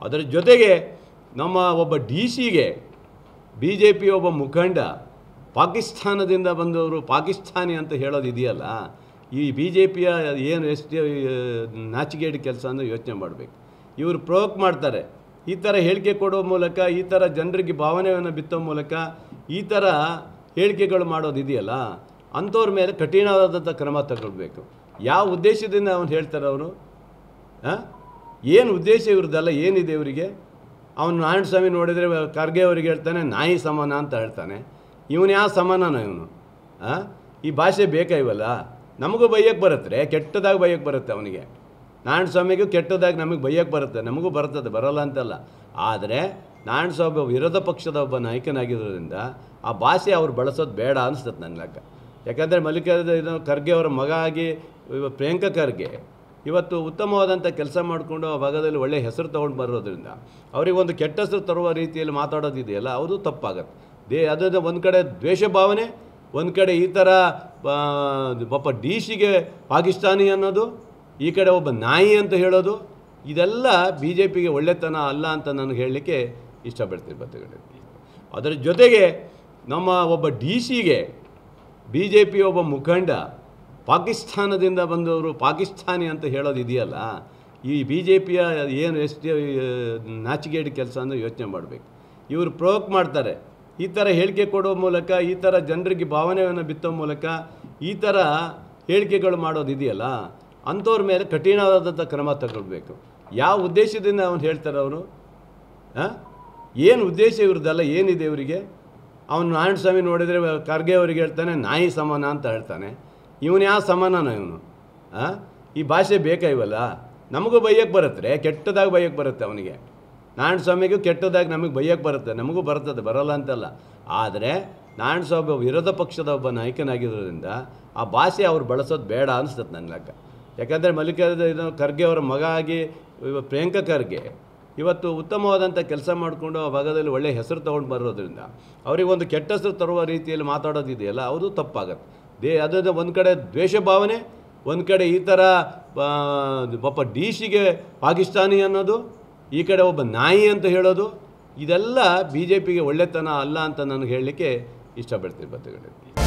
ಅದರ ಜೊತೆಗೆ ನಮ್ಮ ಒಬ್ಬ ಡಿ ಸಿಗೆ ಬಿ ಜೆ ಪಿ ಒಬ್ಬ ಮುಖಂಡ ಪಾಕಿಸ್ತಾನದಿಂದ ಬಂದವರು ಪಾಕಿಸ್ತಾನಿ ಅಂತ ಹೇಳೋದು ಇದೆಯಲ್ಲ, ಈ ಬಿ ಜೆ ಪಿಯ ಏನು ಎಷ್ಟು ನಾಚಿಕೆಗೇಡು ಕೆಲಸ ಅಂದರೆ ಯೋಚನೆ ಮಾಡಬೇಕು. ಇವರು ಪ್ರವೋಕ್ ಮಾಡ್ತಾರೆ, ಈ ಥರ ಹೇಳಿಕೆ ಕೊಡೋ ಮೂಲಕ, ಈ ಥರ ಜನರಿಗೆ ಭಾವನೆಯನ್ನು ಬಿತ್ತೋ ಮೂಲಕ ಈ ಥರ ಹೇಳಿಕೆಗಳು ಮಾಡೋದು ಇದೆಯಲ್ಲ, ಅಂಥವ್ರ ಮೇಲೆ ಕಠಿಣವಾದಂಥ ಕ್ರಮ ತಗೊಳ್ಬೇಕು. ಯಾವ ಉದ್ದೇಶದಿಂದ ಅವನು ಹೇಳ್ತಾರೆ ಅವರು? ಏನು ಉದ್ದೇಶ ಇವ್ರದ್ದಲ್ಲ, ಏನಿದೆ ಇವರಿಗೆ? ಅವನು ನಾರಾಯಣಸ್ವಾಮಿ ನೋಡಿದರೆ ಖರ್ಗೆ ಅವ್ರಿಗೆ ಹೇಳ್ತಾನೆ ನಾಯಿ ಸಮಾನ ಅಂತ ಹೇಳ್ತಾನೆ. ಇವನು ಯಾವ ಸಮಾನನ ಇವನು? ಈ ಭಾಷೆ ಬೇಕಾ ಇವಲ್ಲ? ನಮಗೂ ಬೈಯಕ್ಕೆ ಬರುತ್ತೆ, ಕೆಟ್ಟದಾಗಿ ಬೈಯಕ್ಕೆ ಬರುತ್ತೆ ಅವನಿಗೆ. ನಾರಾಯಣಸ್ವಾಮಿಗೂ ಕೆಟ್ಟದಾಗಿ ನಮಗೆ ಬೈಯಕ್ಕೆ ಬರುತ್ತೆ, ನಮಗೂ ಬರ್ತದೆ, ಬರೋಲ್ಲ ಅಂತಲ್ಲ. ಆದರೆ ನಾರಾಯಣಸ್ವಾಮಿ ವಿರೋಧ ಪಕ್ಷದ ಒಬ್ಬ ನಾಯಕನಾಗಿರೋದ್ರಿಂದ ಆ ಭಾಷೆ ಅವ್ರು ಬಳಸೋದು ಬೇಡ ಅನಿಸ್ತದೆ ನನ್ನ ಲೆಕ್ಕ. ಯಾಕಂದರೆ ಮಲ್ಲಿಕಾರ್ಜುನ ಖರ್ಗೆ ಅವರ ಮಗ ಆಗಿ ಪ್ರಿಯಾಂಕ ಖರ್ಗೆ ಇವತ್ತು ಉತ್ತಮವಾದಂಥ ಕೆಲಸ ಮಾಡಿಕೊಂಡು ಆ ಭಾಗದಲ್ಲಿ ಒಳ್ಳೆಯ ಹೆಸರು ತೊಗೊಂಡು ಬರೋದ್ರಿಂದ ಅವರಿಗೊಂದು ಕೆಟ್ಟ ಹೆಸರು ತರುವ ರೀತಿಯಲ್ಲಿ ಮಾತಾಡೋದಿದೆಯಲ್ಲ, ಅದು ತಪ್ಪಾಗತ್ತೆ. ಅದನ್ನು ಒಂದು ಕಡೆ ದ್ವೇಷ ಭಾವನೆ, ಒಂದು ಕಡೆ ಈ ಥರ ಒಬ್ಬ ಡಿ ಸಿಗೆ ಪಾಕಿಸ್ತಾನಿ ಅನ್ನೋದು, ಈ ಕಡೆ ಒಬ್ಬ ನಾಯಿ ಅಂತ ಹೇಳೋದು, ಇದೆಲ್ಲ ಬಿ ಜೆ ಪಿಗೆ ಒಳ್ಳೆತನ ಅಲ್ಲ ಅಂತ ನಾನು ಹೇಳಲಿಕ್ಕೆ ಇಷ್ಟಪಡ್ತೀನಿ ಬಂಧುಗಳೇ. ಅದರ ಜೊತೆಗೆ ನಮ್ಮ ಒಬ್ಬ ಡಿ ಸಿಗೆ ಬಿ ಜೆ ಪಿ ಒಬ್ಬ ಮುಖಂಡ ಪಾಕಿಸ್ತಾನದಿಂದ ಬಂದವರು ಪಾಕಿಸ್ತಾನಿ ಅಂತ ಹೇಳೋದು ಇದೆಯಲ್ಲ, ಈ ಬಿ ಜೆ ಪಿಯ ಏನು ಎಷ್ಟು ನಾಚಿಕೆಗೇಡು ಕೆಲಸ ಅಂದರೆ ಯೋಚನೆ ಮಾಡಬೇಕು. ಇವರು ಪ್ರವೋಕ್ ಮಾಡ್ತಾರೆ, ಈ ಥರ ಹೇಳಿಕೆ ಕೊಡೋ ಮೂಲಕ, ಈ ಥರ ಜನರಿಗೆ ಭಾವನೆಯನ್ನು ಬಿತ್ತೋ ಮೂಲಕ ಈ ಥರ ಹೇಳಿಕೆಗಳು ಮಾಡೋದು ಇದೆಯಲ್ಲ, ಅಂಥವ್ರ ಮೇಲೆ ಕಠಿಣವಾದಂಥ ಕ್ರಮ ತಗೊಳ್ಬೇಕು. ಯಾವ ಉದ್ದೇಶದಿಂದ ಅವನು ಹೇಳ್ತಾರೆ ಅವರು? ಏನು ಉದ್ದೇಶ ಇವ್ರದ್ದಲ್ಲ, ಏನಿದೆ ಇವರಿಗೆ? ಅವನು ನಾರಾಯಣಸ್ವಾಮಿ ನೋಡಿದರೆ ಖರ್ಗೆ ಅವ್ರಿಗೆ ಹೇಳ್ತಾನೆ ನಾಯಿ ಸಮಾನ ಅಂತ ಹೇಳ್ತಾನೆ. ಇವನು ಯಾವ ಸಮಾನನ ಇವನು? ಈ ಭಾಷೆ ಬೇಕಾ ಇವಲ್ಲ? ನಮಗೂ ಬೈಯಕ್ಕೆ ಬರುತ್ತೆ, ಕೆಟ್ಟದಾಗಿ ಬೈಯಕ್ಕೆ ಬರುತ್ತೆ ಅವನಿಗೆ. ನಾರಾಯಣಸ್ವಾಮಿಗೂ ಕೆಟ್ಟದಾಗಿ ನಮಗೆ ಬೈಯಕ್ಕೆ ಬರುತ್ತೆ, ನಮಗೂ ಬರ್ತದೆ, ಬರೋಲ್ಲ ಅಂತಲ್ಲ. ಆದರೆ ನಾರಾಯಣಸ್ವಾಮಿ ವಿರೋಧ ಪಕ್ಷದ ಒಬ್ಬ ನಾಯಕನಾಗಿರೋದ್ರಿಂದ ಆ ಭಾಷೆ ಅವ್ರು ಬಳಸೋದು ಬೇಡ ಅನಿಸ್ತದೆ ನನ್ನ ಲೆಕ್ಕ. ಯಾಕಂದರೆ ಮಲ್ಲಿಕಾರ್ಜುನ ಖರ್ಗೆ ಅವರ ಮಗ ಆಗಿ ಪ್ರಿಯಾಂಕ ಖರ್ಗೆ ಇವತ್ತು ಉತ್ತಮವಾದಂಥ ಕೆಲಸ ಮಾಡಿಕೊಂಡು ಆ ಭಾಗದಲ್ಲಿ ಒಳ್ಳೆಯ ಹೆಸರು ತೊಗೊಂಡು ಬರೋದ್ರಿಂದ ಅವರಿಗೊಂದು ಕೆಟ್ಟ ಹೆಸರು ತರುವ ರೀತಿಯಲ್ಲಿ ಮಾತಾಡೋದಿದೆಯಲ್ಲ, ಅದು ತಪ್ಪಾಗತ್ತೆ. ಅದನ್ನು ಒಂದು ಕಡೆ ದ್ವೇಷ ಭಾವನೆ, ಒಂದು ಕಡೆ ಈ ಥರ ಒಬ್ಬ ಡಿ ಸಿಗೆ ಪಾಕಿಸ್ತಾನಿ ಅನ್ನೋದು, ಈ ಕಡೆ ಒಬ್ಬ ನಾಯಿ ಅಂತ ಹೇಳೋದು, ಇದೆಲ್ಲ ಬಿ ಜೆ ಪಿಗೆ ಒಳ್ಳೆತನ ಅಲ್ಲ ಅಂತ ನಾನು ಹೇಳಲಿಕ್ಕೆ ಇಷ್ಟಪಡ್ತೀನಿ ಬಂಧುಗಳೇ.